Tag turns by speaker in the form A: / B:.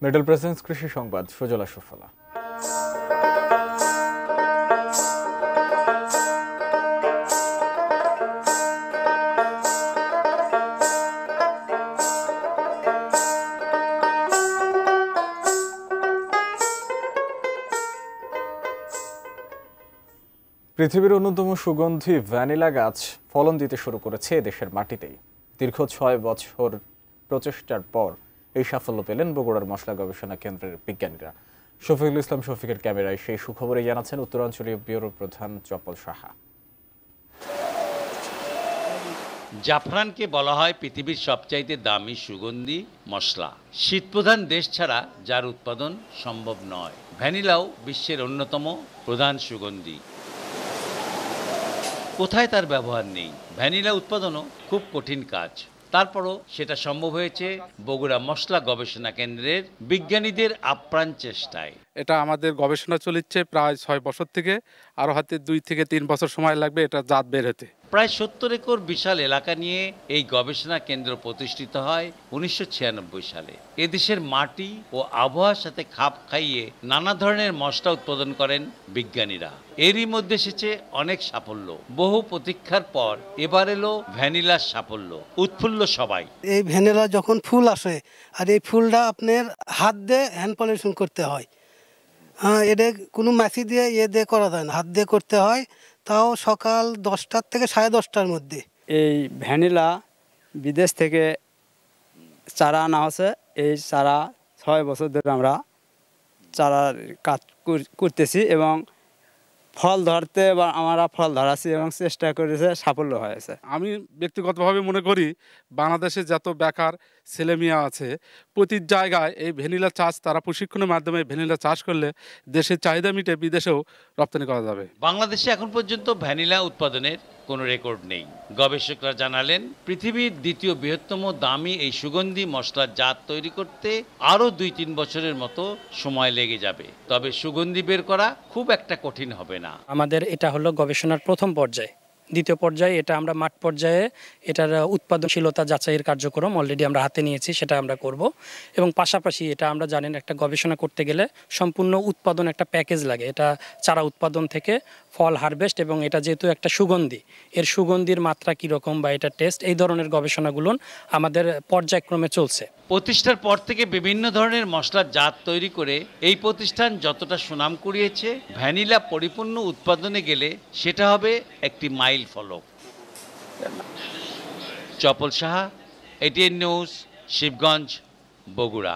A: Middle presence কৃষি সংবাদ, সুজলা সুফলা। পৃথিবীর অন্যতম সুগন্ধি ভ্যানিলা গাছ ফলন দিতে শুরু করেছে দেশের মাটিতেই। দীর্ঘ ৬ বছর প্রচেষ্টার পর এই সাফল্য পেলেন বগুড়ার মশলা গবেষণা কেন্দ্রের বিজ্ঞানীরা। শফিকুল ইসলাম শফিকের ক্যামেরায় সেই সুখবরে জানাচ্ছেন উত্তরাঞ্চলীয় ব্যুরো প্রধান চপল সাহা।
B: জাফরানকে বলা হয় পৃথিবীর সবচাইতে দামি সুগন্ধি মশলা। শীতপ্রধান দেশ ছাড়া যার উৎপাদন সম্ভব নয়। ভ্যানিলাও বিশ্বের অন্যতম প্রধান সুগন্ধি। কোথায় তার ব্যবহার নেই? ভ্যানিলা উৎপাদনও খুব কঠিন কাজ, তারপরও সেটা সম্ভব হয়েছে বগুড়া মশলা গবেষণা কেন্দ্রের বিজ্ঞানীদের আপ্রাণ চেষ্টায়।
C: এটা আমাদের গবেষণা চলছে প্রায় ৬ বছর থেকে, আরও হয়তো ২ থেকে ৩ বছর সময় লাগবে এটা জাত বের হতে।
B: প্রায় ৭০ একর বিশাল এলাকা নিয়ে এই গবেষণা কেন্দ্র প্রতিষ্ঠিত হয় ১৯৯৬ সালে। এদেশের মাটি ও আবহাওয়ার সাথে খাপ খাইয়ে নানা ধরনের মশলা উৎপাদন করেন বিজ্ঞানীরা। এরই মধ্যে এসেছে অনেক সাফল্য। বহু প্রতীক্ষার পর এবার এলো ভ্যানিলার সাফল্য। উৎফুল্ল সবাই।
D: এই ভ্যানিলা যখন ফুল আসে, আর এই ফুলটা আপনার হাত দিয়ে হ্যান্ড পলিউশন করতে হয়। হ্যাঁ, এটা কোনো মেশিন দিয়ে দিয়ে করা যায় না, হাত দিয়ে করতে হয়। তাও সকাল 10টার থেকে 10:30টার মধ্যে।
E: এই ভ্যানিলা বিদেশ থেকে চারা আনা হচ্ছে। এই চারা ৬ বছর ধরে আমরা চারার কাজ করতেছি এবং ফল ধরতে বা আমরা ফল ধরাচ্ছি এবং চেষ্টা করেছে, সাফল্য হয়েছে।
C: আমি ব্যক্তিগতভাবে মনে করি বাংলাদেশে যত বেকার ছেলেমেয়া আছে প্রতি জায়গায় এই ভ্যানিলা চাষ তারা প্রশিক্ষণের মাধ্যমে ভ্যানিলা চাষ করলে দেশের চাহিদা মিটে বিদেশেও রপ্তানি করা যাবে।
B: বাংলাদেশে এখন পর্যন্ত ভ্যানিলা উৎপাদনের কোনো রেকর্ড নেই। গবেষকরা জানালেন পৃথিবীর দ্বিতীয় বৃহত্তম দামি এই সুগন্ধি মশলার জাত তৈরি করতে আরও ২-৩ বছরের মতো সময় লেগে যাবে। তবে সুগন্ধি বের করা খুব একটা কঠিন হবে না।
F: আমাদের এটা হলো গবেষণার প্রথম পর্যায়ে। দ্বিতীয় পর্যায়ে এটা আমরা মাঠ পর্যায়ে এটার উৎপাদনশীলতা যাচাইয়ের কার্যক্রম অলরেডি আমরা হাতে নিয়েছি, সেটা আমরা করব। এবং পাশাপাশি এটা আমরা জানেন একটা গবেষণা করতে গেলে সম্পূর্ণ উৎপাদন একটা প্যাকেজ লাগে। এটা চারা উৎপাদন থেকে ফল হারভেস্ট, এবং এটা যেহেতু একটা সুগন্ধি, এর সুগন্ধির মাত্রা কীরকম বা এটা টেস্ট, এই ধরনের গবেষণাগুলো আমাদের পর্যায়ক্রমে চলছে।
B: প্রতিষ্ঠার পর থেকে বিভিন্ন ধরনের মশলার জাত তৈরি করে এই প্রতিষ্ঠান যতটা সুনাম কুড়িয়েছে, ভ্যানিলা পরিপূর্ণ উৎপাদনে গেলে সেটা হবে একটি মাইল ফলক। চপল সাহা, এটিএন নিউজ, শিবগঞ্জ, বগুড়া।